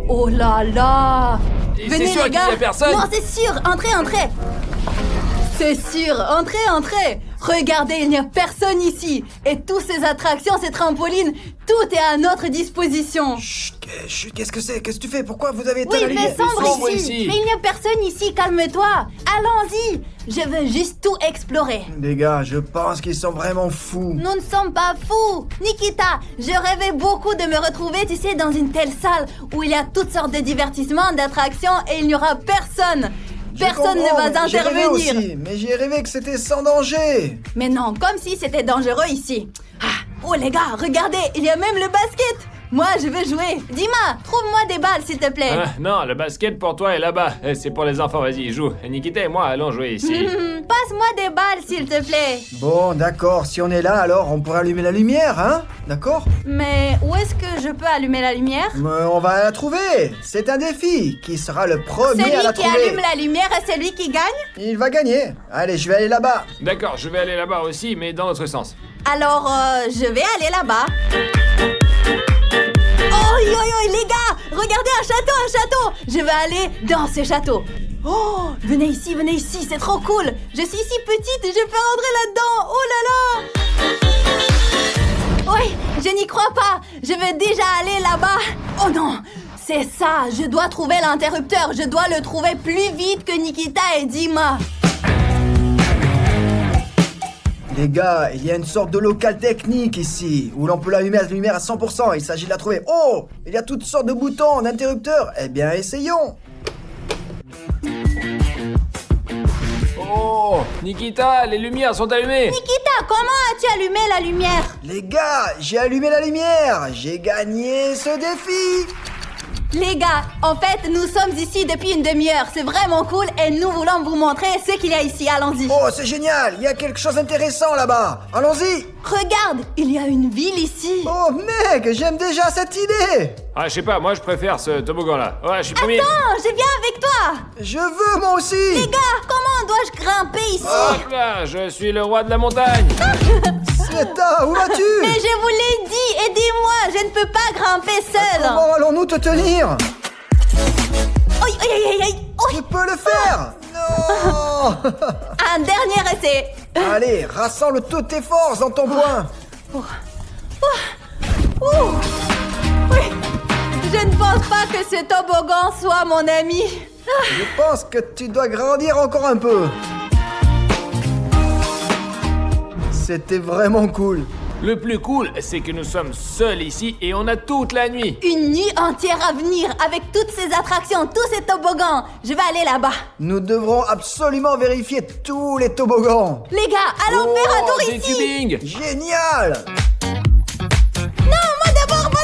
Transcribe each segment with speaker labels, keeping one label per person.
Speaker 1: Oh là là!
Speaker 2: Et
Speaker 1: Venez
Speaker 2: c'est sûr
Speaker 1: les
Speaker 2: qu'il y
Speaker 1: gars!
Speaker 2: a personne?
Speaker 1: Non, c'est sûr! Entrez! C'est sûr! Entrez! Regardez, il n'y a personne ici! Et toutes ces attractions, ces trampolines, tout est à notre disposition!
Speaker 3: Chut, qu'est-ce que c'est? Qu'est-ce que tu fais? Pourquoi vous avez
Speaker 1: Oui,
Speaker 3: éteint la
Speaker 1: il fait
Speaker 3: lumière?
Speaker 1: sombre
Speaker 2: sombre
Speaker 1: ici.
Speaker 2: ici.
Speaker 1: Mais il n'y a personne ici, calme-toi! Allons-y! Je veux juste tout explorer!
Speaker 3: Les gars, je pense qu'ils sont vraiment fous.
Speaker 1: Nous ne sommes pas fous! Nikita, je rêvais beaucoup de me retrouver, tu sais, dans une telle salle où il y a toutes sortes de divertissements, d'attractions et il n'y aura personne! Personne ne va
Speaker 3: J'ai rêvé
Speaker 1: intervenir!
Speaker 3: aussi, mais j'ai rêvé que c'était sans danger.
Speaker 1: Mais non, comme si c'était dangereux ici! Ah, oh les gars, regardez, il y a même le basket! Moi, je veux jouer! Dima, trouve-moi des balles, s'il te plaît!
Speaker 2: Ah, non, le basket pour toi est là-bas. C'est pour les enfants, vas-y, joue. Nikita et moi allons jouer ici.
Speaker 1: Passe-moi des balles, s'il te plaît!
Speaker 3: Bon, d'accord, si on est là, alors on pourrait allumer la lumière, hein? D'accord?
Speaker 1: Mais où est-ce que je peux allumer la lumière?
Speaker 3: Mais on va la trouver. C'est un défi. Qui sera le premier à la
Speaker 1: Celui qui
Speaker 3: trouver?
Speaker 1: allume la lumière est celui qui gagne?
Speaker 3: Il va gagner. Allez, je vais aller là-bas.
Speaker 2: D'accord, je vais aller là-bas aussi, mais dans l'autre sens.
Speaker 1: Alors, je vais aller là-bas. Oh, les gars! Regardez un château! Je vais aller dans ce château. Oh, venez ici, c'est trop cool. Je suis si petite et je peux rentrer là-dedans. Oh là là! Oui, je n'y crois pas. Je veux déjà aller là-bas. Oh non, c'est ça. Je dois trouver l'interrupteur. Je dois le trouver plus vite que Nikita et Dima.
Speaker 3: Les gars, il y a une sorte de local technique ici, où l'on peut allumer la lumière à 100%. Il s'agit de la trouver. Oh, il y a toutes sortes de boutons, d'interrupteurs. Eh bien, essayons.
Speaker 2: Oh, Nikita, les lumières sont allumées.
Speaker 1: Nikita, comment as-tu allumé la lumière?
Speaker 3: Les gars, j'ai allumé la lumière. J'ai gagné ce défi.
Speaker 1: Les gars, en fait, nous sommes ici depuis une demi-heure. C'est vraiment cool et nous voulons vous montrer ce qu'il y a ici. Allons-y.
Speaker 3: Oh, c'est génial. Il y a quelque chose d'intéressant là-bas. Allons-y.
Speaker 1: Regarde, il y a une ville ici.
Speaker 3: Oh, mec, j'aime déjà cette idée.
Speaker 2: Ah, je sais pas, moi je préfère ce toboggan-là. Ouais, je suis premier.
Speaker 1: Attends, je viens avec toi.
Speaker 3: Je veux, moi aussi.
Speaker 1: Les gars, comment dois-je grimper ici?
Speaker 2: Hop là, je suis le roi de la montagne.
Speaker 3: Sveta, où vas-tu?
Speaker 1: Mais je vous l'ai dit, aidez-moi, je ne peux pas grimper seule.
Speaker 3: Comment allons-nous te tenir?
Speaker 1: Aïe.
Speaker 3: Tu peux le faire. Non.
Speaker 1: Un dernier essai.
Speaker 3: Allez, rassemble toutes tes forces dans ton poing.
Speaker 1: Ouh. Oui. Je ne pense pas que ce toboggan soit mon ami.
Speaker 3: Je pense que tu dois grandir encore un peu. C'était vraiment cool.
Speaker 2: Le plus cool, c'est que nous sommes seuls ici et on a toute la nuit.
Speaker 1: Une nuit entière à venir avec toutes ces attractions, tous ces toboggans. Je vais aller là-bas.
Speaker 3: Nous devrons absolument vérifier tous les toboggans.
Speaker 1: Les gars, allons faire un tour
Speaker 2: des
Speaker 1: ici.
Speaker 2: tubing.
Speaker 3: Génial.
Speaker 1: Non, moi d'abord. Non.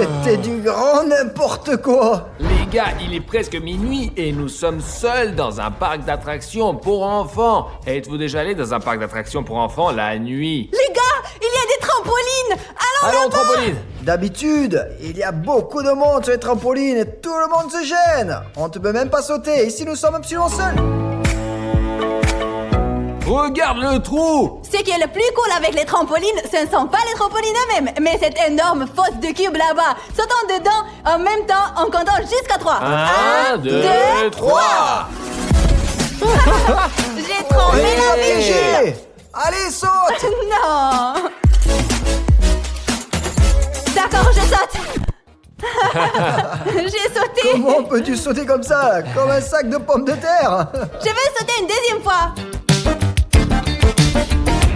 Speaker 3: C'était du grand n'importe quoi.
Speaker 2: Les gars, il est presque minuit et nous sommes seuls dans un parc d'attractions pour enfants. Êtes-vous déjà allé dans un parc d'attractions pour enfants la nuit?
Speaker 1: Les gars, il y a des trampolines. Allons
Speaker 2: Allons,
Speaker 1: là-bas.
Speaker 2: trampoline.
Speaker 3: D'habitude, il y a beaucoup de monde sur les trampolines et tout le monde se gêne. On ne peut même pas sauter. Ici, nous sommes absolument seuls.
Speaker 2: Regarde le trou.
Speaker 1: Ce qui est le plus cool avec les trampolines, ce ne sont pas les trampolines eux-mêmes, mais cette énorme fosse de cubes là-bas. Sautons dedans en même temps en comptant jusqu'à 3.
Speaker 2: 1, 2, 3.
Speaker 1: J'ai trempé
Speaker 3: Il
Speaker 1: la
Speaker 3: va
Speaker 1: vie.
Speaker 3: piéger. Allez, saute.
Speaker 1: Non. D'accord, je saute. J'ai sauté.
Speaker 3: Comment peux-tu sauter comme ça, comme un sac de pommes de terre?
Speaker 1: Je vais sauter une deuxième fois.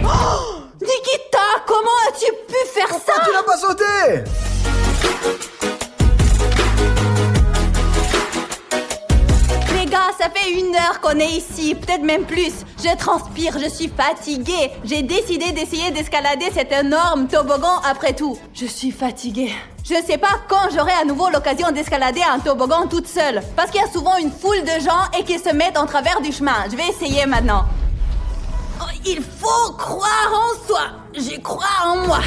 Speaker 1: Oh, Nikita, comment as-tu pu faire ça?
Speaker 3: Pourquoi tu n'as pas sauté?
Speaker 1: Les gars, ça fait 1 heure qu'on est ici, peut-être même plus. Je transpire, je suis fatiguée. J'ai décidé d'essayer d'escalader cet énorme toboggan après tout. Je suis fatiguée. Je sais pas quand j'aurai à nouveau l'occasion d'escalader un toboggan toute seule. Parce qu'il y a souvent une foule de gens et qu'ils se mettent en travers du chemin. Je vais essayer maintenant. Oh, il faut croire en soi. Je crois en moi.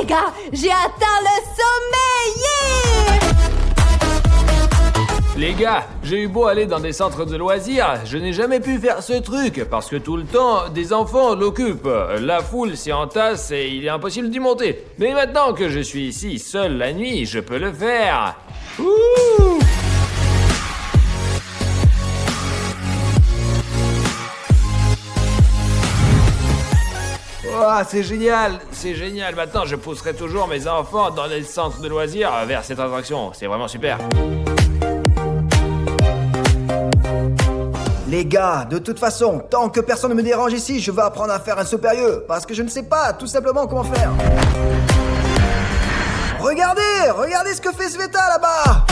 Speaker 1: les gars, j'ai atteint le sommet. Yeah!
Speaker 2: Les gars, j'ai eu beau aller dans des centres de loisirs, je n'ai jamais pu faire ce truc parce que tout le temps, des enfants l'occupent. La foule s'y entasse et il est impossible d'y monter. Mais maintenant que je suis ici seul la nuit, je peux le faire. Ouh! Oh, c'est génial. Maintenant, je pousserai toujours mes enfants dans les centres de loisirs vers cette attraction. C'est vraiment super.
Speaker 3: Les gars, de toute façon, tant que personne ne me dérange ici, je vais apprendre à faire un saut périlleux, parce que je ne sais pas tout simplement comment faire. Regardez ce que fait Sveta là-bas.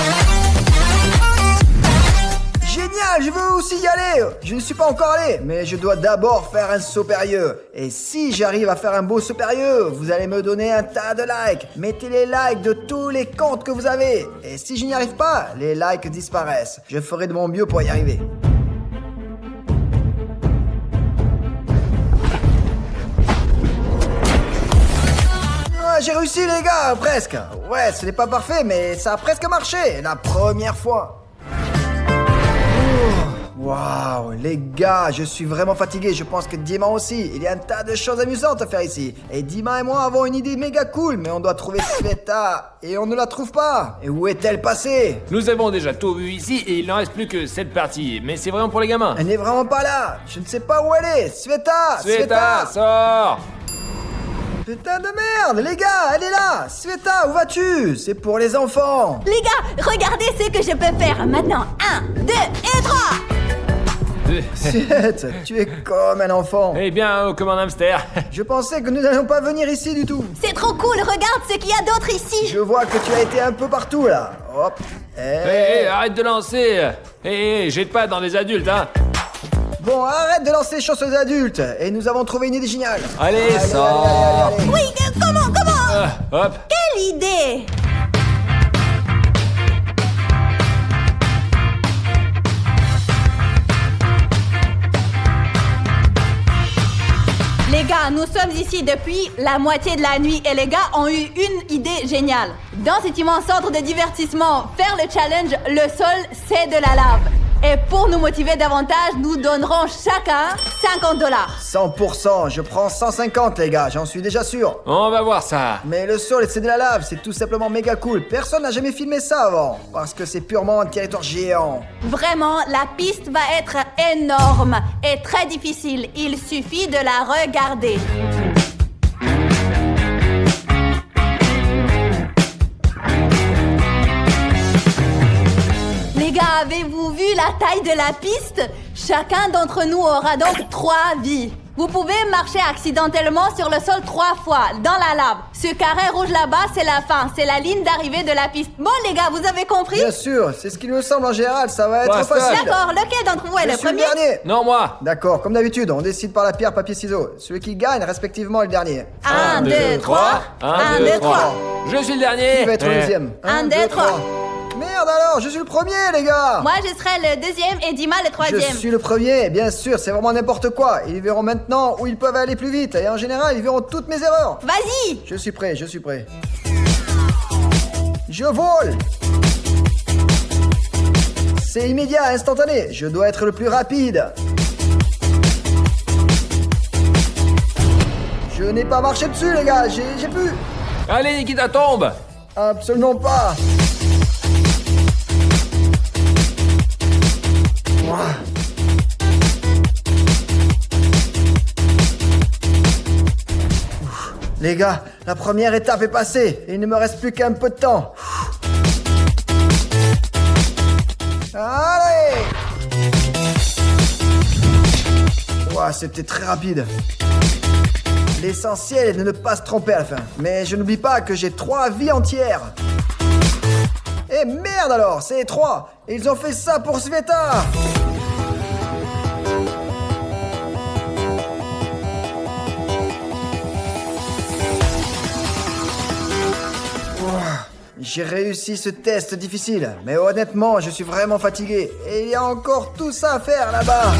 Speaker 3: Génial, je veux aussi y aller. Je ne suis pas encore allé, mais je dois d'abord faire un saut périlleux. Et si j'arrive à faire un beau saut périlleux, vous allez me donner un tas de likes. Mettez les likes de tous les comptes que vous avez. Et si je n'y arrive pas, les likes disparaissent. Je ferai de mon mieux pour y arriver. J'ai réussi les gars, presque. Ouais, ce n'est pas parfait, mais ça a presque marché, la première fois. Waouh, les gars, je suis vraiment fatigué, je pense que Dima aussi. Il y a un tas de choses amusantes à faire ici. Et Dima et moi avons une idée méga cool, mais on doit trouver Sveta. Et on ne la trouve pas. Et où est-elle passée?
Speaker 2: Nous avons déjà tout vu ici et il n'en reste plus que cette partie. Mais c'est vraiment pour les gamins.
Speaker 3: Elle n'est vraiment pas là. Je ne sais pas où elle est. Sveta,
Speaker 2: sors!
Speaker 3: Putain de merde, les gars, elle est là. Sveta, où vas-tu? C'est pour les enfants.
Speaker 1: Les gars, regardez ce que je peux faire maintenant. 1, 2 et 3.
Speaker 3: Sveta, tu es comme un enfant.
Speaker 2: Eh bien, comme un hamster.
Speaker 3: Je pensais que nous n'allions pas venir ici du tout.
Speaker 1: C'est trop cool, regarde ce qu'il y a d'autre ici.
Speaker 3: Je vois que tu as été un peu partout là. Hop.
Speaker 2: Hé, arrête de lancer. Hé, jette pas dans les adultes, hein.
Speaker 3: Bon, arrête de lancer les choses aux adultes. Et nous avons trouvé une idée géniale.
Speaker 2: Allez, sors.
Speaker 3: allez.
Speaker 1: Oui, comment?
Speaker 2: Hop.
Speaker 1: Quelle idée! Les gars, nous sommes ici depuis la moitié de la nuit et les gars ont eu une idée géniale. Dans cet immense centre de divertissement, faire le challenge « Le sol, c'est de la lave ». Et pour nous motiver davantage, nous donnerons chacun $50.
Speaker 3: 100%, je prends 150 les gars, j'en suis déjà sûr.
Speaker 2: On va voir ça.
Speaker 3: Mais le sol c'est de la lave, c'est tout simplement méga cool. Personne n'a jamais filmé ça avant, parce que c'est purement un territoire géant.
Speaker 1: Vraiment, la piste va être énorme et très difficile. Il suffit de la regarder. Les gars, avez-vous vu la taille de la piste? Chacun d'entre nous aura donc 3 vies. Vous pouvez marcher accidentellement sur le sol 3 fois, dans la lave. Ce carré rouge là-bas, c'est la fin, c'est la ligne d'arrivée de la piste. Bon les gars, vous avez compris?
Speaker 3: Bien sûr, c'est ce qu'il me semble en général, ça va être
Speaker 2: Basta.
Speaker 3: facile.
Speaker 1: D'accord, lequel d'entre vous est
Speaker 3: Je
Speaker 1: le
Speaker 3: suis le
Speaker 1: premier?
Speaker 3: dernier.
Speaker 2: Non, moi.
Speaker 3: D'accord, comme d'habitude, on décide par la pierre, papier, ciseaux. Celui qui gagne, respectivement, est le dernier.
Speaker 1: 1, 2, 3. 1, 2, 3.
Speaker 2: Je suis le dernier.
Speaker 3: Qui va être le deuxième?
Speaker 1: 1, 2, 3.
Speaker 3: Merde alors, je suis le premier les gars.
Speaker 1: Moi, je serai le deuxième et Dima le
Speaker 3: Je
Speaker 1: troisième.
Speaker 3: suis le premier, bien sûr, c'est vraiment n'importe quoi. Ils verront maintenant où ils peuvent aller plus vite. Et en général, ils verront toutes mes erreurs.
Speaker 1: Vas-y!
Speaker 3: Je suis prêt. Je vole. C'est immédiat, instantané. Je dois être le plus rapide. Je n'ai pas marché dessus les gars, j'ai pu.
Speaker 2: Allez, Nikita, tombe.
Speaker 3: Absolument pas. Les gars, la première étape est passée et il ne me reste plus qu'un peu de temps. Allez! Ouah, c'était très rapide. L'essentiel est de ne pas se tromper à la fin. Mais je n'oublie pas que j'ai 3 vies entières. Eh merde alors, c'est 3. Ils ont fait ça pour Sveta. J'ai réussi ce test difficile, mais honnêtement, je suis vraiment fatigué. Et il y a encore tout ça à faire là-bas.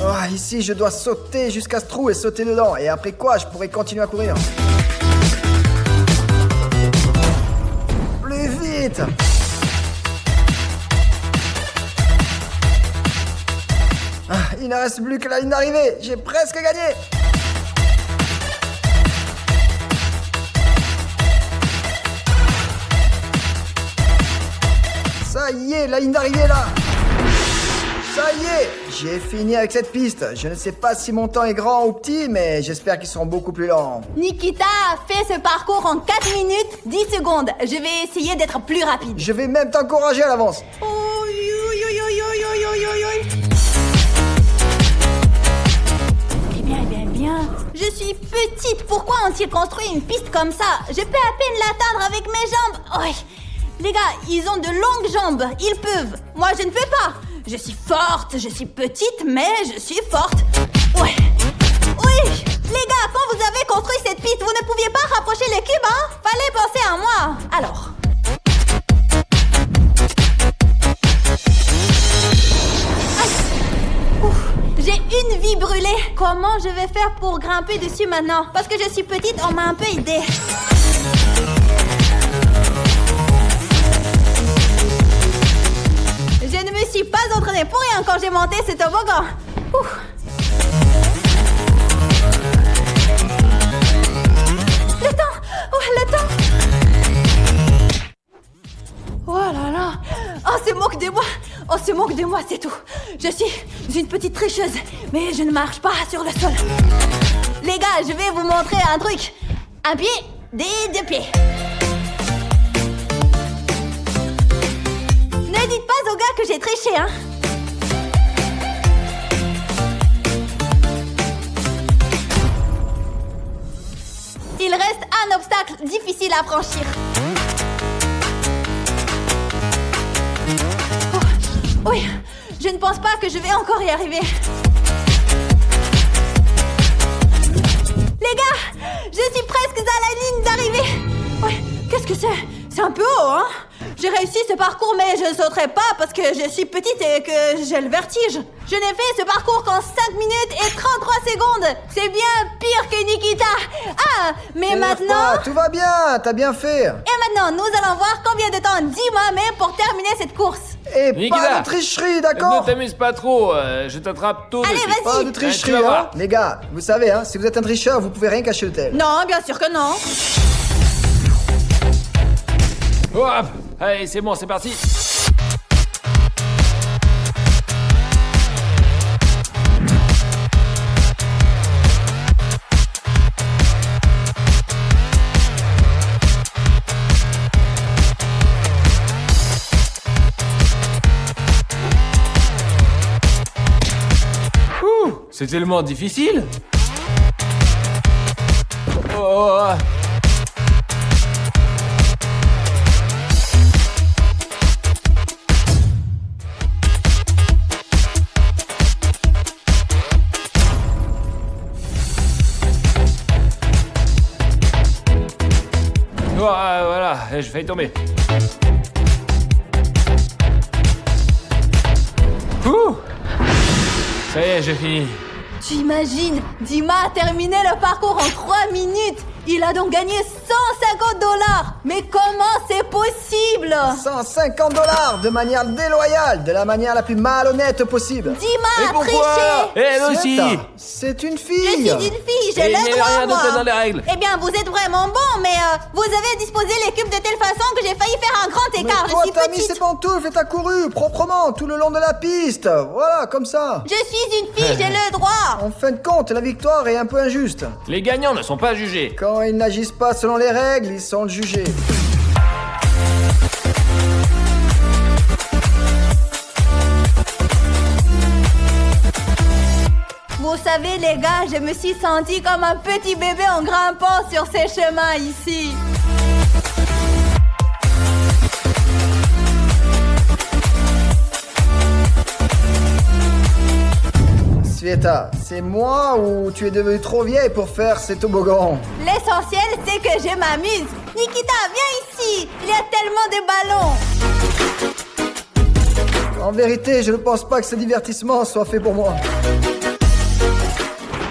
Speaker 3: Oh, ici, je dois sauter jusqu'à ce trou et sauter dedans. Et après quoi, je pourrai continuer à courir. Plus vite! Ah, il ne reste plus que la ligne d'arrivée. J'ai presque gagné. Ça y est, la ligne d'arrivée est là. Ça y est, j'ai fini avec cette piste. Je ne sais pas si mon temps est grand ou petit, mais j'espère qu'ils seront beaucoup plus lents.
Speaker 1: Nikita a fait ce parcours en 4 minutes, 10 secondes. Je vais essayer d'être plus rapide.
Speaker 3: Je vais même t'encourager à l'avance.
Speaker 1: Eh bien. Je suis petite. Pourquoi ont-ils construit une piste comme ça? Je peux à peine l'atteindre avec mes jambes. Oui. Les gars, ils ont de longues jambes. Ils peuvent. Moi, je ne peux pas. Je suis forte. Je suis petite, mais je suis forte. Ouais. Oui. Les gars, quand vous avez construit cette piste, vous ne pouviez pas rapprocher les cubes, hein? Fallait penser à moi. Alors. J'ai une vie brûlée. Comment je vais faire pour grimper dessus maintenant? Parce que je suis petite, on m'a un peu aidée. Je ne me suis pas entraînée pour rien quand j'ai monté ce toboggan. Ouf. Le temps. Oh, le temps. Oh là là. Oh, se moque de moi. Oh, se moque de moi, c'est tout. Je suis une petite tricheuse, mais je ne marche pas sur le sol. Les gars, je vais vous montrer un truc. Un pied, des 2 pieds. Ne dites pas aux gars que j'ai triché, hein. Il reste un obstacle difficile à franchir. Oui, je ne pense pas que je vais encore y arriver. Les gars, je suis presque à la ligne d'arrivée. Ouais, qu'est-ce que c'est? C'est un peu haut, hein? J'ai réussi ce parcours, mais je ne sauterai pas parce que je suis petite et que j'ai le vertige. Je n'ai fait ce parcours qu'en 5 minutes et 33 secondes. C'est bien pire que Nikita. Ah, mais maintenant...
Speaker 3: Tout va bien, t'as bien fait.
Speaker 1: Et maintenant, nous allons voir combien de temps Dima met pour terminer cette course.
Speaker 3: Et
Speaker 2: Nikita,
Speaker 3: pas de tricherie, d'accord?
Speaker 2: Ne t'amuse pas trop, je t'attrape tôt de
Speaker 1: Allez,
Speaker 2: suite.
Speaker 1: vas-y.
Speaker 3: Pas de tricherie,
Speaker 2: tu vas voir.
Speaker 3: hein. Les gars, vous savez, hein, si vous êtes un tricheur, vous pouvez rien cacher au tel.
Speaker 1: Non, bien sûr que non.
Speaker 2: Hop. Allez, c'est bon, c'est parti. C'est tellement difficile. Oh. Voilà, j'ai failli tomber. Ouh. Ça y est, j'ai fini.
Speaker 1: Tu imagines, Dima a terminé le parcours en 3 minutes. Il a donc gagné $150. Mais comment c'est possible?
Speaker 3: $150 de manière déloyale, de la manière la plus malhonnête possible.
Speaker 1: Dima a
Speaker 2: pourquoi?
Speaker 1: triché.
Speaker 2: Et elle aussi.
Speaker 3: C'est une
Speaker 1: Je
Speaker 3: fille.
Speaker 1: suis une fille, j'ai
Speaker 2: Et il n'y
Speaker 1: le
Speaker 2: a
Speaker 1: droit,
Speaker 2: rien d'autre
Speaker 1: moi.
Speaker 2: dans les règles.
Speaker 1: Eh bien, vous êtes vraiment bon, mais vous avez disposé les cubes de telle façon que j'ai failli faire un grand
Speaker 3: Mais
Speaker 1: écart.
Speaker 3: toi,
Speaker 1: Je suis
Speaker 3: t'as mis
Speaker 1: petite.
Speaker 3: ses pantoufles et t'as couru proprement tout le long de la piste. Voilà, comme ça.
Speaker 1: Je suis une fille, j'ai le droit.
Speaker 3: En fin de compte, la victoire est un peu injuste.
Speaker 2: Les gagnants ne sont pas jugés.
Speaker 3: Quand ils n'agissent pas selon les règles, ils sont jugés.
Speaker 1: Vous savez, les gars, je me suis sentie comme un petit bébé en grimpant sur ces chemins ici.
Speaker 3: Sveta, c'est moi ou tu es devenue trop vieille pour faire ces toboggans?
Speaker 1: L'essentiel, c'est que je m'amuse. Nikita, viens ici. Il y a tellement de ballons.
Speaker 3: En vérité, je ne pense pas que ce divertissement soit fait pour moi.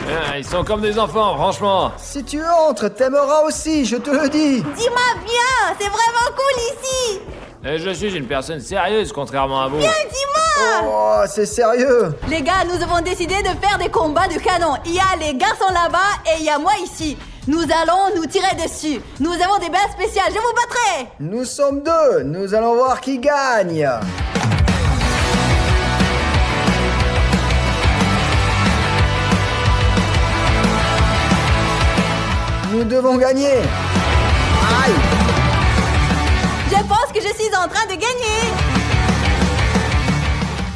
Speaker 2: Ah, ils sont comme des enfants, franchement.
Speaker 3: Si tu entres, t'aimeras aussi, je te le dis.
Speaker 1: Dima, viens, c'est vraiment cool ici.
Speaker 2: Et je suis une personne sérieuse, contrairement à vous.
Speaker 1: Dima.
Speaker 3: Oh, c'est sérieux.
Speaker 1: Les gars, nous avons décidé de faire des combats de canon. Il y a les garçons là-bas et il y a moi ici. Nous allons nous tirer dessus. Nous avons des bases spéciales, je vous battrai.
Speaker 3: Nous sommes deux, nous allons voir qui gagne. Nous devons gagner. Aïe.
Speaker 1: Je pense que je suis en train de gagner.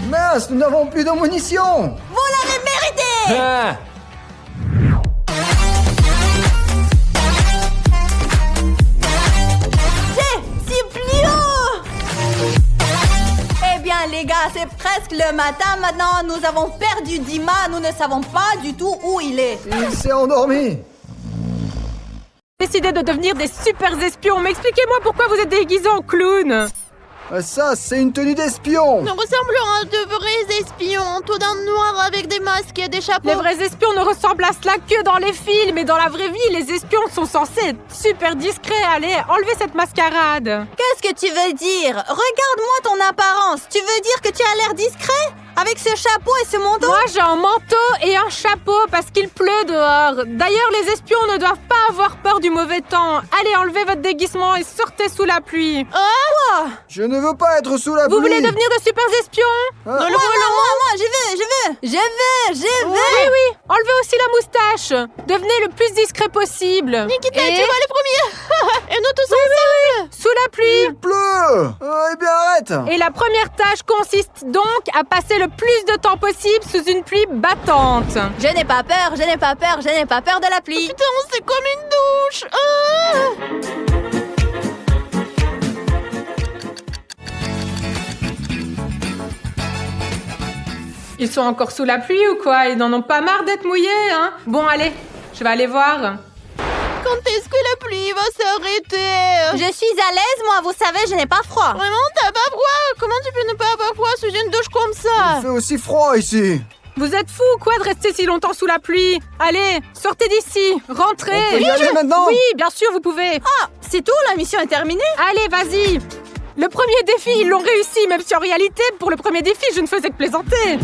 Speaker 3: Mince, nous n'avons plus de munitions.
Speaker 1: Vous l'avez mérité.
Speaker 2: Ah,
Speaker 1: C'est plus haut. Eh bien les gars, c'est presque le matin maintenant. Nous avons perdu Dima. Nous ne savons pas du tout où il est.
Speaker 3: Il s'est endormi.
Speaker 4: Décidé de devenir des super espions, mais expliquez-moi pourquoi vous êtes déguisés en clown.
Speaker 3: Ça, c'est une tenue d'espion.
Speaker 5: Nous ressemblons à de vrais espions, tout en noir avec des masques et des chapeaux.
Speaker 4: Les vrais espions ne ressemblent à cela que dans les films, et dans la vraie vie, les espions sont censés être super discrets. Allez, enlevez cette mascarade.
Speaker 1: Qu'est-ce que tu veux dire? Regarde-moi ton apparence. Tu veux dire que tu as l'air discret? Avec ce chapeau et ce manteau?
Speaker 4: Moi, j'ai un manteau et un chapeau parce qu'il pleut dehors. D'ailleurs, les espions ne doivent pas avoir peur du mauvais temps. Allez, enlevez votre déguisement et sortez sous la pluie.
Speaker 3: Je ne veux pas être sous la pluie.
Speaker 4: Vous voulez devenir de super espions?
Speaker 3: Hein?
Speaker 1: Moi, je veux.
Speaker 4: Oui, oui. Enlevez aussi la moustache. Devenez le plus discret possible.
Speaker 5: Nikita,
Speaker 4: Et-
Speaker 5: tu vois les premiers. Et nous tous ensemble.
Speaker 4: Sous la pluie.
Speaker 3: Il pleut. Eh bien, arrête.
Speaker 4: Et la première tâche consiste donc à passer le plus de temps possible sous une pluie battante.
Speaker 1: Je n'ai pas peur, je n'ai pas peur, je n'ai pas peur de la pluie.
Speaker 5: Putain, c'est comme une douche.
Speaker 4: Ils sont encore sous la pluie ou quoi? Ils n'en ont pas marre d'être mouillés, hein? Bon, allez, je vais aller voir.
Speaker 5: Quand est-ce que la pluie va s'arrêter?
Speaker 1: Je suis à l'aise, moi, vous savez, je n'ai pas froid.
Speaker 5: Vraiment, t'as pas froid? Comment tu peux ne pas avoir froid sous une douche comme
Speaker 3: Il
Speaker 5: ça?
Speaker 3: fait aussi froid ici.
Speaker 4: Vous êtes fous ou quoi de rester si longtemps sous la pluie? Allez, sortez d'ici, rentrez.
Speaker 3: On peut y aller maintenant?
Speaker 4: Oui, bien sûr, vous pouvez.
Speaker 1: Ah, c'est tout, la mission est terminée.
Speaker 4: Allez, vas-y. Le premier défi, ils l'ont réussi, même si en réalité, pour le premier défi, je ne faisais que plaisanter.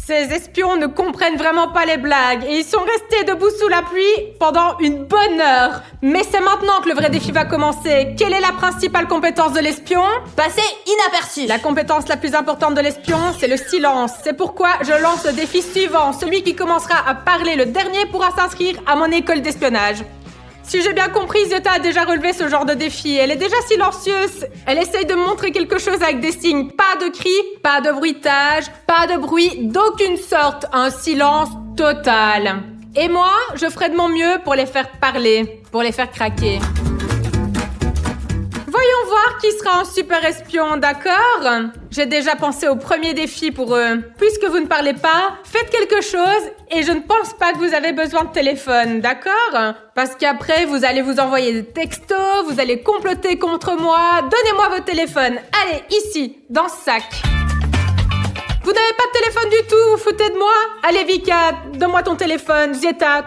Speaker 4: Ces espions ne comprennent vraiment pas les blagues et ils sont restés debout sous la pluie pendant une bonne heure. Mais c'est maintenant que le vrai défi va commencer. Quelle est la principale compétence de l'espion?
Speaker 1: Passer inaperçu.
Speaker 4: La compétence la plus importante de l'espion, c'est le silence. C'est pourquoi je lance le défi suivant. Celui qui commencera à parler le dernier pourra s'inscrire à mon école d'espionnage. Si j'ai bien compris, Zeta a déjà relevé ce genre de défi. Elle est déjà silencieuse. Elle essaye de me montrer quelque chose avec des signes. Pas de cris, pas de bruitage, pas de bruit d'aucune sorte. Un silence total. Et moi, je ferai de mon mieux pour les faire parler, pour les faire craquer. Voyons voir qui sera un super espion, d'accord? J'ai déjà pensé au premier défi pour eux. Puisque vous ne parlez pas, faites quelque chose et je ne pense pas que vous avez besoin de téléphone, d'accord? Parce qu'après, vous allez vous envoyer des textos, vous allez comploter contre moi. Donnez-moi vos téléphones. Allez, ici, dans ce sac. Vous n'avez pas de téléphone du tout, vous foutez de moi? Allez, Vika, donne-moi ton téléphone. Zeta,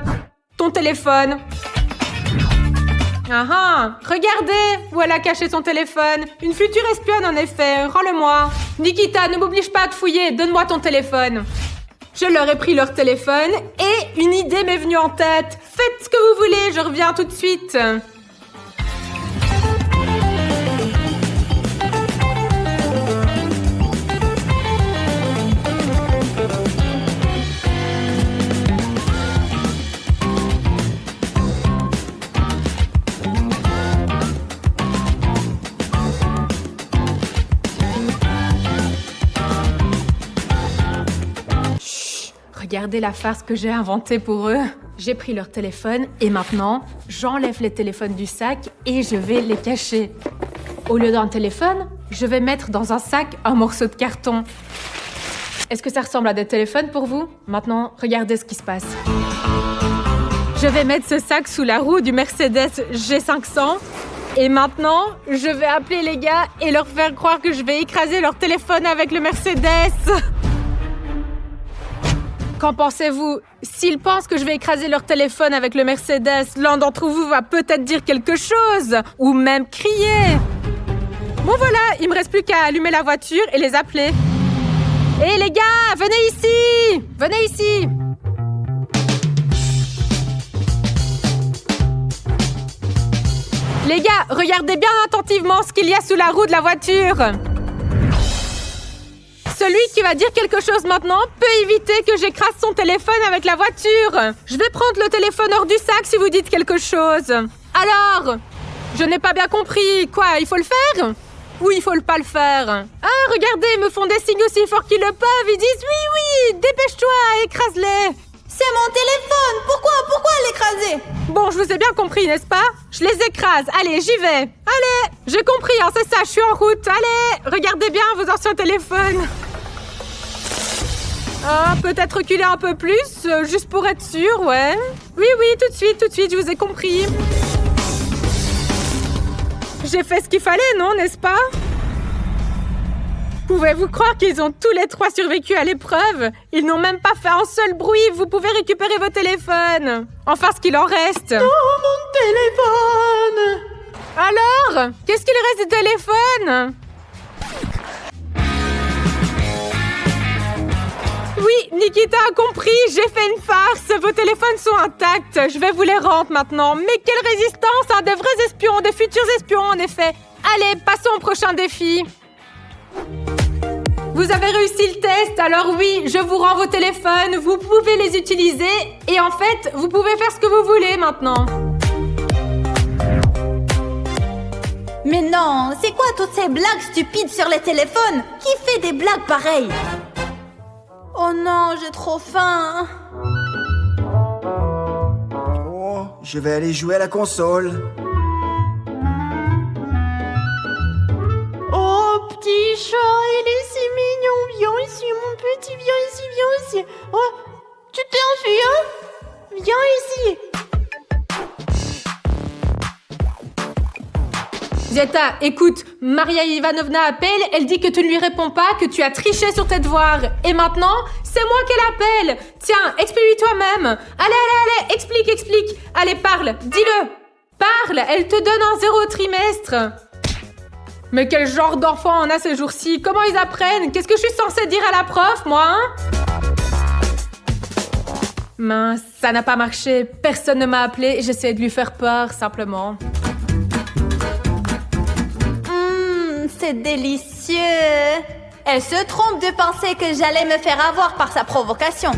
Speaker 4: ton téléphone. Ah ah, regardez où elle a caché son téléphone. Une future espionne en effet, rends-le-moi. Nikita, ne m'oblige pas à te fouiller, donne-moi ton téléphone. Je leur ai pris leur téléphone et une idée m'est venue en tête. Faites ce que vous voulez, je reviens tout de suite. Regardez la farce que j'ai inventée pour eux. J'ai pris leur téléphone et maintenant, j'enlève les téléphones du sac et je vais les cacher. Au lieu d'un téléphone, je vais mettre dans un sac un morceau de carton. Est-ce que ça ressemble à des téléphones pour vous? Maintenant, regardez ce qui se passe. Je vais mettre ce sac sous la roue du Mercedes G500. Et maintenant, je vais appeler les gars et leur faire croire que je vais écraser leur téléphone avec le Mercedes. Qu'en pensez-vous? S'ils pensent que je vais écraser leur téléphone avec le Mercedes, l'un d'entre vous va peut-être dire quelque chose, ou même crier. Bon voilà, il me reste plus qu'à allumer la voiture et les appeler. Hé les gars, venez ici! Venez ici! Les gars, regardez bien attentivement ce qu'il y a sous la roue de la voiture. Celui qui va dire quelque chose maintenant peut éviter que j'écrase son téléphone avec la voiture. Je vais prendre le téléphone hors du sac si vous dites quelque chose. Alors, je n'ai pas bien compris. Quoi, il faut le faire? Ou il faut pas le faire? Ah, regardez, ils me font des signes aussi forts qu'ils le peuvent. Ils disent oui, dépêche-toi, écrase-les.
Speaker 1: C'est mon téléphone! Pourquoi l'écraser?
Speaker 4: Bon, je vous ai bien compris, n'est-ce pas? Je les écrase. Allez, j'y vais. Allez, j'ai compris, hein, c'est ça, je suis en route. Allez, regardez bien vos anciens téléphones. Ah, peut-être reculer un peu plus, juste pour être sûr, ouais. Oui, tout de suite, je vous ai compris. J'ai fait ce qu'il fallait, non, n'est-ce pas? Pouvez-vous croire qu'ils ont tous les trois survécu à l'épreuve? Ils n'ont même pas fait un seul bruit. Vous pouvez récupérer vos téléphones. Enfin, ce qu'il en reste.
Speaker 5: Oh, mon téléphone!
Speaker 4: Alors, qu'est-ce qu'il reste du téléphone? Oui, Nikita a compris. J'ai fait une farce. Vos téléphones sont intacts. Je vais vous les rendre maintenant. Mais quelle résistance, hein, des vrais espions, des futurs espions, en effet. Allez, passons au prochain défi. Vous avez réussi le test, alors oui, je vous rends vos téléphones, vous pouvez les utiliser et en fait, vous pouvez faire ce que vous voulez maintenant.
Speaker 1: Mais non, c'est quoi toutes ces blagues stupides sur les téléphones? Qui fait des blagues pareilles? Oh non, j'ai trop faim.
Speaker 3: Oh, je vais aller jouer à la console.
Speaker 5: Oh, petit chat, il est si mignon. Viens ici, mon petit, viens ici. Oh, tu t'es enfui, hein? Viens ici.
Speaker 4: Zeta, écoute, Maria Ivanovna appelle, elle dit que tu ne lui réponds pas, que tu as triché sur tes devoirs. Et maintenant, c'est moi qu'elle appelle. Tiens, explique-lui toi-même. Allez, explique. Allez, parle, dis-le. Parle, elle te donne un 0 trimestre. Mais quel genre d'enfant on a ces jours-ci? Comment ils apprennent? Qu'est-ce que je suis censée dire à la prof, moi, hein? Mince, ça n'a pas marché. Personne ne m'a appelé. J'essaie de lui faire peur, simplement.
Speaker 1: C'est délicieux. Elle se trompe de penser que j'allais me faire avoir par sa provocation.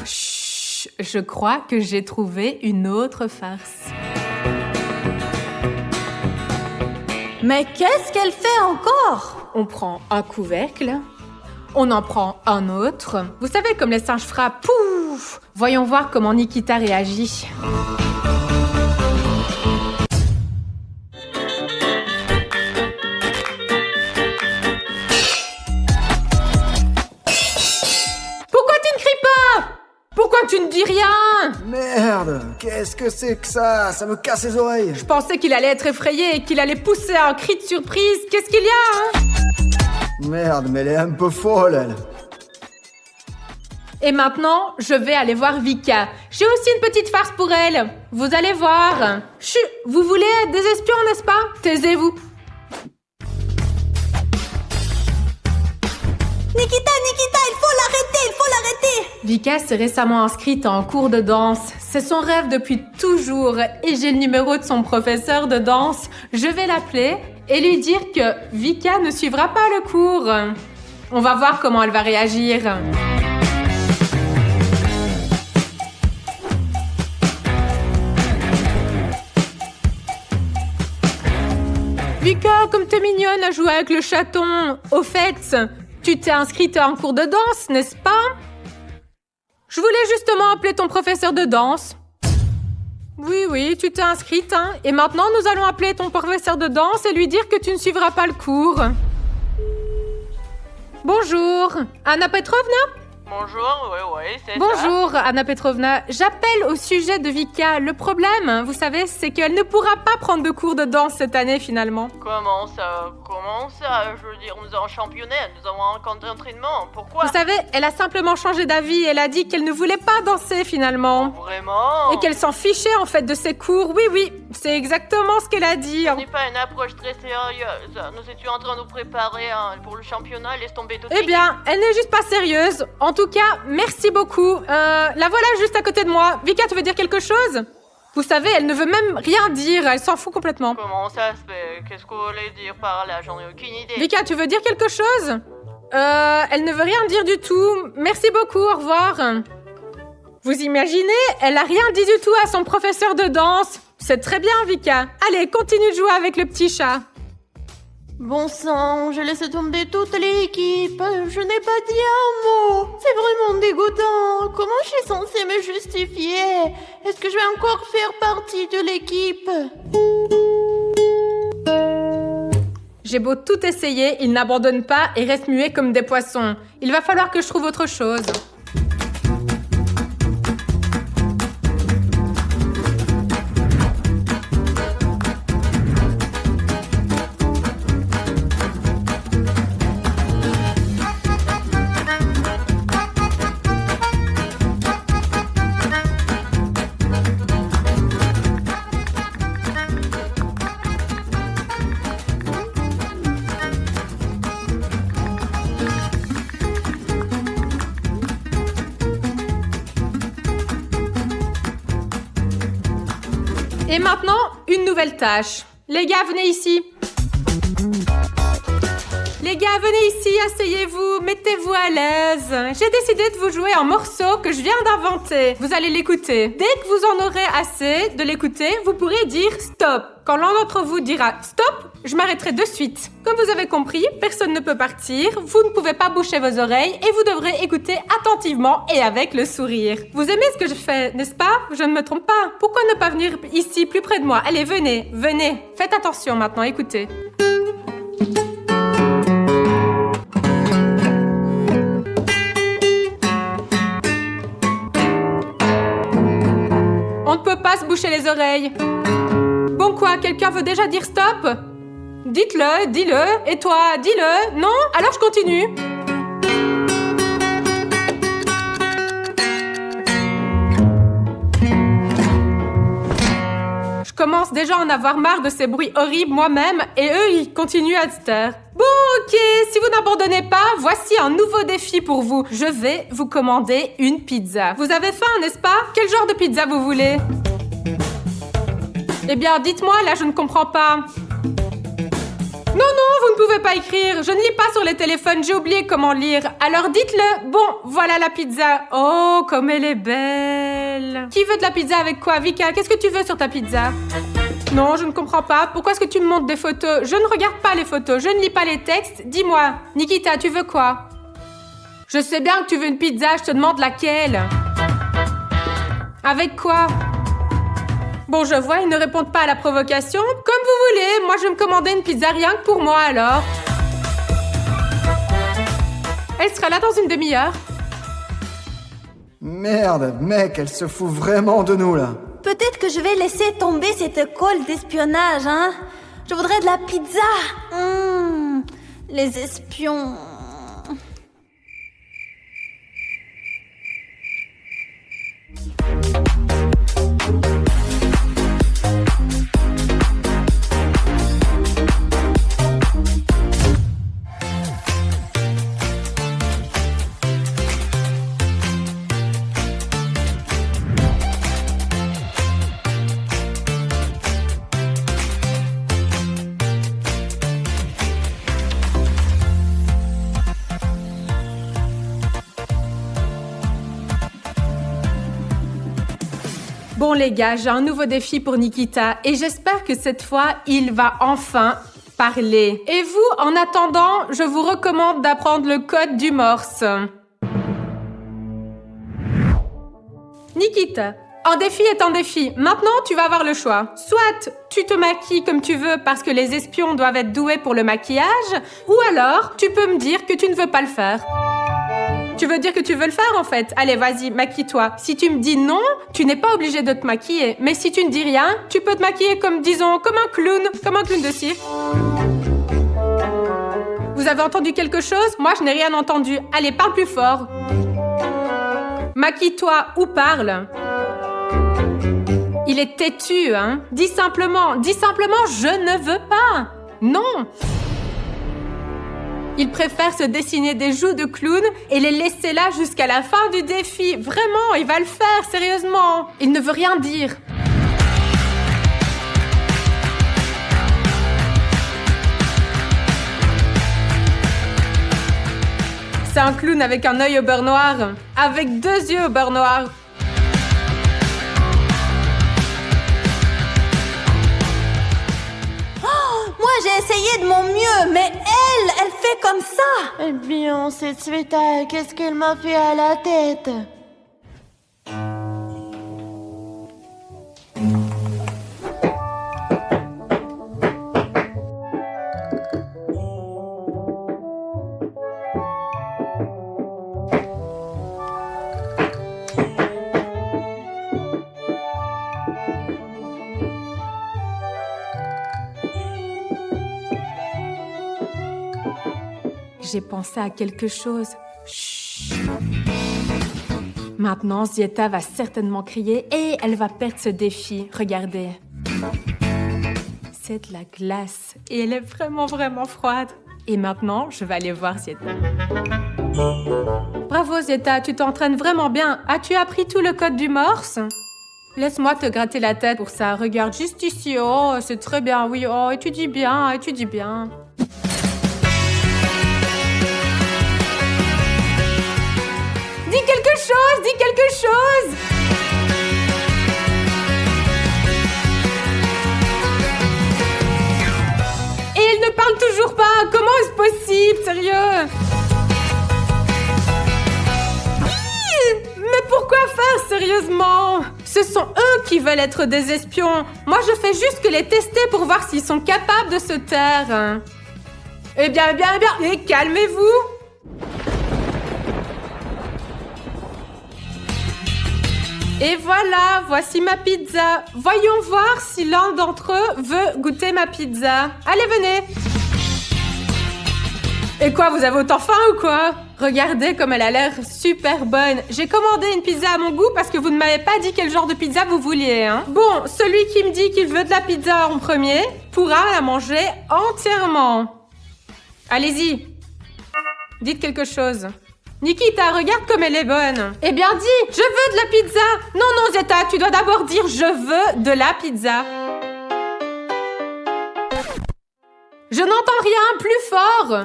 Speaker 4: Chut, je crois que j'ai trouvé une autre farce.
Speaker 1: Mais qu'est-ce qu'elle fait encore?
Speaker 4: On prend un couvercle, on en prend un autre. Vous savez, comme les singes frappent, pouf! Voyons voir comment Nikita réagit. Pourquoi tu ne cries pas? Pourquoi tu ne dis rien?
Speaker 3: Merde, qu'est-ce que c'est que ça? Ça me casse les oreilles.
Speaker 4: Je pensais qu'il allait être effrayé et qu'il allait pousser un cri de surprise. Qu'est-ce qu'il y a, hein?
Speaker 3: Merde, mais elle est un peu folle, elle.
Speaker 4: Et maintenant, je vais aller voir Vika. J'ai aussi une petite farce pour elle. Vous allez voir. Chut, vous voulez être des espions, n'est-ce pas? Taisez-vous.
Speaker 1: Nikita, il faut l'arrêter!
Speaker 4: Vika s'est récemment inscrite en cours de danse. C'est son rêve depuis toujours et j'ai le numéro de son professeur de danse. Je vais l'appeler et lui dire que Vika ne suivra pas le cours. On va voir comment elle va réagir. Vika, comme t'es mignonne à jouer avec le chaton. Au fait, tu t'es inscrite en cours de danse, n'est-ce pas? Je voulais justement appeler ton professeur de danse. Oui, tu t'es inscrite, hein. Et maintenant, nous allons appeler ton professeur de danse et lui dire que tu ne suivras pas le cours. Bonjour, Anna Petrovna?
Speaker 6: Bonjour, ouais, c'est ça.
Speaker 4: Bonjour, Anna Petrovna. J'appelle au sujet de Vika. Le problème, vous savez, c'est qu'elle ne pourra pas prendre de cours de danse cette année, finalement.
Speaker 6: Comment ça? Je veux dire, nous avons championnat, nous avons un camp d'entraînement. Pourquoi?
Speaker 4: Vous savez, elle a simplement changé d'avis. Elle a dit qu'elle ne voulait pas danser, finalement.
Speaker 6: Vraiment?
Speaker 4: Et qu'elle s'en fichait, en fait, de ses cours. Oui, c'est exactement ce qu'elle a dit.
Speaker 6: Ce n'est pas une approche très sérieuse. Nous étions en train de nous préparer pour le championnat, laisse tomber tout de
Speaker 4: Eh
Speaker 6: suite.
Speaker 4: bien, elle n'est juste pas sérieuse. En tout cas, merci beaucoup. La voilà juste à côté de moi. Vika, tu veux dire quelque chose? Vous savez, elle ne veut même rien dire. Elle s'en fout complètement.
Speaker 6: Comment ça se fait? Qu'est-ce que vous voulez dire par là? J'en ai aucune idée.
Speaker 4: Vika, tu veux dire quelque chose? Elle ne veut rien dire du tout. Merci beaucoup, au revoir. Vous imaginez? Elle a rien dit du tout à son professeur de danse. C'est très bien, Vika. Allez, continue de jouer avec le petit chat.
Speaker 5: Bon sang, j'ai laissé tomber toute l'équipe. Je n'ai pas dit un mot. C'est vraiment dégoûtant. Comment je suis censée me justifier? Est-ce que je vais encore faire partie de l'équipe?
Speaker 4: J'ai beau tout essayer, ils n'abandonnent pas et restent muets comme des poissons. Il va falloir que je trouve autre chose. Et maintenant, une nouvelle tâche. Les gars, venez ici. Les gars, venez ici, asseyez-vous, mettez-vous à l'aise. J'ai décidé de vous jouer un morceau que je viens d'inventer. Vous allez l'écouter. Dès que vous en aurez assez de l'écouter, vous pourrez dire stop. Quand l'un d'entre vous dira stop, je m'arrêterai de suite. Comme vous avez compris, personne ne peut partir, vous ne pouvez pas boucher vos oreilles et vous devrez écouter attentivement et avec le sourire. Vous aimez ce que je fais, n'est-ce pas? Je ne me trompe pas. Pourquoi ne pas venir ici, plus près de moi? Allez, venez, venez. Faites attention maintenant, écoutez. On ne peut pas se boucher les oreilles. Bon quoi, quelqu'un veut déjà dire stop? Dites-le, dis-le. Et toi, dis-le. Non? Alors je continue. Je commence déjà à en avoir marre de ces bruits horribles moi-même et eux, ils continuent à se taire. Bon, ok, si vous n'abandonnez pas, voici un nouveau défi pour vous. Je vais vous commander une pizza. Vous avez faim, n'est-ce pas? Quel genre de pizza vous voulez? Eh bien, dites-moi, là, je ne comprends pas. Non, vous ne pouvez pas écrire. Je ne lis pas sur les téléphones, j'ai oublié comment lire. Alors dites-le. Bon, voilà la pizza. Oh, comme elle est belle. Qui veut de la pizza avec quoi? Vika, qu'est-ce que tu veux sur ta pizza? Non, je ne comprends pas. Pourquoi est-ce que tu me montres des photos? Je ne regarde pas les photos, je ne lis pas les textes. Dis-moi, Nikita, tu veux quoi? Je sais bien que tu veux une pizza, je te demande laquelle. Avec quoi? Bon, je vois, ils ne répondent pas à la provocation. Comme vous voulez, moi je vais me commander une pizza rien que pour moi alors. Elle sera là dans une demi-heure.
Speaker 3: Merde, mec, elle se fout vraiment de nous, là.
Speaker 1: Peut-être que je vais laisser tomber cette école d'espionnage, hein. Je voudrais de la pizza. Les espions.
Speaker 4: Bon les gars, j'ai un nouveau défi pour Nikita et j'espère que cette fois, il va enfin parler. Et vous, en attendant, je vous recommande d'apprendre le code du Morse. Nikita, un défi est un défi. Maintenant, tu vas avoir le choix. Soit tu te maquilles comme tu veux parce que les espions doivent être doués pour le maquillage, ou alors tu peux me dire que tu ne veux pas le faire. Tu veux dire que tu veux le faire en fait? Allez, vas-y, maquille-toi. Si tu me dis non, tu n'es pas obligé de te maquiller. Mais si tu ne dis rien, tu peux te maquiller comme, disons, comme un clown de cirque. Vous avez entendu quelque chose? Moi, je n'ai rien entendu. Allez, parle plus fort. Maquille-toi ou parle. Il est têtu, hein? Dis simplement, je ne veux pas. Non. Il préfère se dessiner des joues de clown et les laisser là jusqu'à la fin du défi. Vraiment, il va le faire, sérieusement. Il ne veut rien dire. C'est un clown avec un œil au beurre noir, avec 2 yeux au beurre noir.
Speaker 1: Moi, j'ai essayé de mon mieux, mais elle fait comme ça.
Speaker 5: Eh bien, cette Sveta, qu'est-ce qu'elle m'a fait à la tête?
Speaker 4: J'ai pensé à quelque chose. Chut. Maintenant, Zieta va certainement crier et elle va perdre ce défi. Regardez. C'est de la glace et elle est vraiment, vraiment froide. Et maintenant, je vais aller voir Zieta. Bravo Zieta, tu t'entraînes vraiment bien. As-tu appris tout le code du Morse? Laisse-moi te gratter la tête pour ça. Regarde juste ici. Oh, c'est très bien. Oui, oh, étudie bien, étudie bien. Dis quelque chose! Et elle ne parle toujours pas! Comment est-ce possible? Sérieux? Mais pourquoi faire, sérieusement? Ce sont eux qui veulent être des espions. Moi, je fais juste que les tester pour voir s'ils sont capables de se taire. Eh bien, et calmez-vous! Et voilà, voici ma pizza. Voyons voir si l'un d'entre eux veut goûter ma pizza. Allez, venez. Et quoi, vous avez autant faim ou quoi? Regardez comme elle a l'air super bonne. J'ai commandé une pizza à mon goût parce que vous ne m'avez pas dit quel genre de pizza vous vouliez, hein. Bon, celui qui me dit qu'il veut de la pizza en premier pourra la manger entièrement. Allez-y. Dites quelque chose. Nikita, regarde comme elle est bonne. Eh bien, dis, je veux de la pizza. Non, Zeta, tu dois d'abord dire je veux de la pizza. Je n'entends rien, plus fort.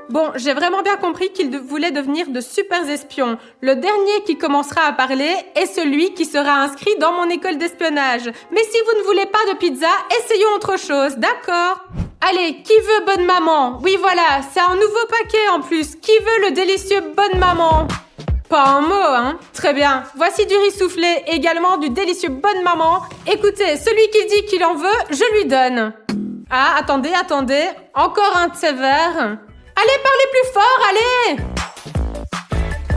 Speaker 4: Bon, j'ai vraiment bien compris qu'ils voulaient devenir de super espions. Le dernier qui commencera à parler est celui qui sera inscrit dans mon école d'espionnage. Mais si vous ne voulez pas de pizza, essayons autre chose, d'accord? Allez, qui veut bonne maman? Oui, voilà, c'est un nouveau paquet en plus. Qui veut le délicieux bonne maman? Pas un mot, hein? Très bien. Voici du riz soufflé, également du délicieux bonne maman. Écoutez, celui qui dit qu'il en veut, je lui donne. Ah, attendez. Encore un de ces verres. Allez, parlez plus fort, allez!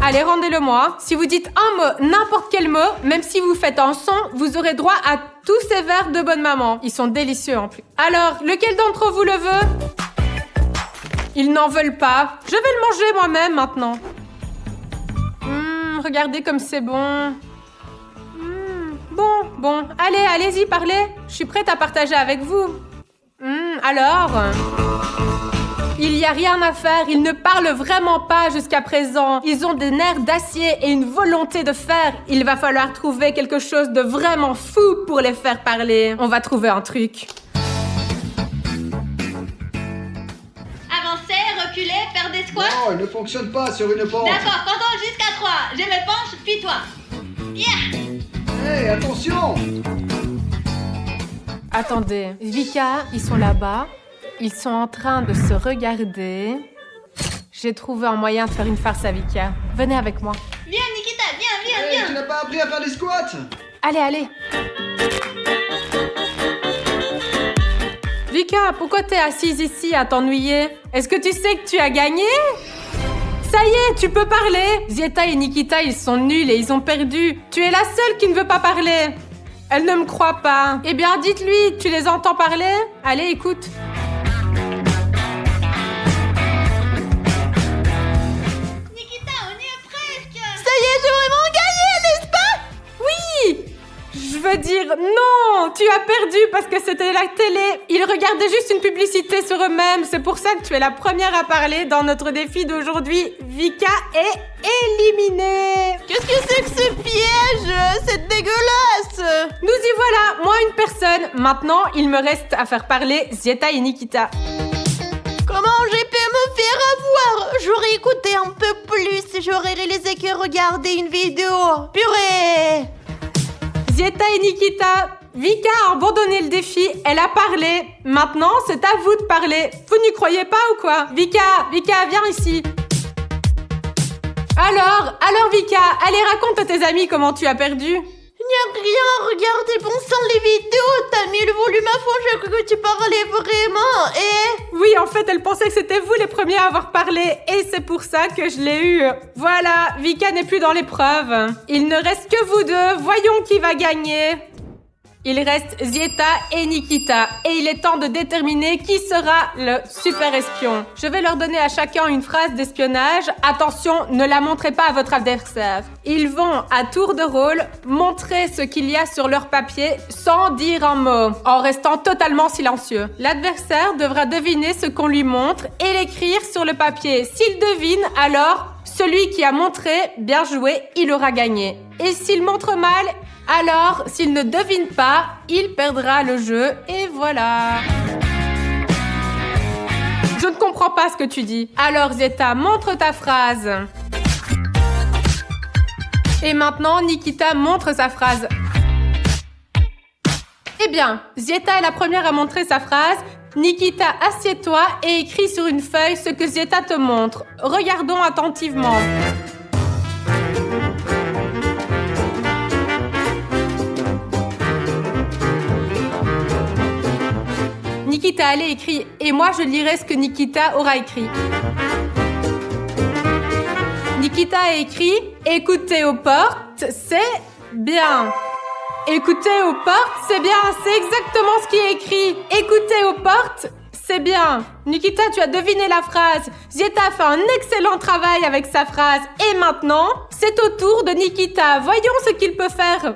Speaker 4: Allez, rendez-le-moi. Si vous dites un mot, n'importe quel mot, même si vous faites un son, vous aurez droit à tous ces verres de bonne maman. Ils sont délicieux en plus. Alors, lequel d'entre vous le veut? Ils n'en veulent pas. Je vais le manger moi-même maintenant. Regardez comme c'est bon. Bon. Allez-y, parlez. Je suis prête à partager avec vous. Alors... Il n'y a rien à faire, ils ne parlent vraiment pas jusqu'à présent. Ils ont des nerfs d'acier et une volonté de faire. Il va falloir trouver quelque chose de vraiment fou pour les faire parler. On va trouver un truc.
Speaker 1: Avancer, reculer, faire des squats.
Speaker 3: Non, il ne fonctionne pas sur une pente.
Speaker 1: D'accord, comptons jusqu'à 3. Je me penche, puis toi. Yeah.
Speaker 3: Hé, attention!
Speaker 4: Attendez, Vika, ils sont là-bas. Ils sont en train de se regarder. J'ai trouvé un moyen de faire une farce à Vika. Venez avec moi.
Speaker 1: Viens, Nikita, viens.
Speaker 3: Hé, tu n'as pas appris à faire des squats?
Speaker 4: Allez. Vika, pourquoi t'es assise ici à t'ennuyer? Est-ce que tu sais que tu as gagné? Ça y est, tu peux parler. Zieta et Nikita, ils sont nuls et ils ont perdu. Tu es la seule qui ne veut pas parler. Elle ne me croit pas. Eh bien, dites-lui, tu les entends parler? Allez, écoute.
Speaker 5: Nikita, on y est presque. Ça y est, j'ai vraiment gagné, n'est-ce pas?
Speaker 4: Oui! Je veux dire, non! Tu as perdu parce que c'était la télé. Ils regardaient juste une publicité sur eux-mêmes. C'est pour ça que tu es la première à parler dans notre défi d'aujourd'hui. Vika est éliminée.
Speaker 5: Qu'est-ce que c'est que ce piège? C'est dégueulasse.
Speaker 4: Nous y voilà, moi une personne. Maintenant, il me reste à faire parler Zieta et Nikita.
Speaker 5: Comment j'ai pu me faire avoir? J'aurais écouté un peu plus. J'aurais réalisé que regarder une vidéo. Purée!
Speaker 4: Zieta et Nikita, Vika a abandonné le défi, elle a parlé. Maintenant, c'est à vous de parler. Vous n'y croyez pas ou quoi? Vika, viens ici. Alors Vika, allez raconte à tes amis comment tu as perdu.
Speaker 5: Il n'y a rien, regardez bon sang les vidéos. T'as mis le volume à fond, j'ai cru que tu parlais vraiment. Et...
Speaker 4: Oui, en fait, elle pensait que c'était vous les premiers à avoir parlé. Et c'est pour ça que je l'ai eu. Voilà, Vika n'est plus dans l'épreuve. Il ne reste que vous deux. Voyons qui va gagner. Il reste Zieta et Nikita. Et il est temps de déterminer qui sera le super espion. Je vais leur donner à chacun une phrase d'espionnage. Attention, ne la montrez pas à votre adversaire. Ils vont, à tour de rôle, montrer ce qu'il y a sur leur papier sans dire un mot, en restant totalement silencieux. L'adversaire devra deviner ce qu'on lui montre et l'écrire sur le papier. S'il devine, alors, celui qui a montré, bien joué, il aura gagné. Et s'il montre mal, alors, s'il ne devine pas, il perdra le jeu et voilà. Je ne comprends pas ce que tu dis. Alors, Zieta, montre ta phrase. Et maintenant, Nikita montre sa phrase. Eh bien, Zieta est la première à montrer sa phrase. Nikita, assieds-toi et écris sur une feuille ce que Zieta te montre. Regardons attentivement. Nikita, allez, écris. Et moi, je lirai ce que Nikita aura écrit. Nikita a écrit « Écoutez aux portes, c'est bien ». Écoutez aux portes, c'est bien. C'est exactement ce qui est écrit. Écoutez aux portes, c'est bien. Nikita, tu as deviné la phrase. Zieta a fait un excellent travail avec sa phrase. Et maintenant, c'est au tour de Nikita. Voyons ce qu'il peut faire.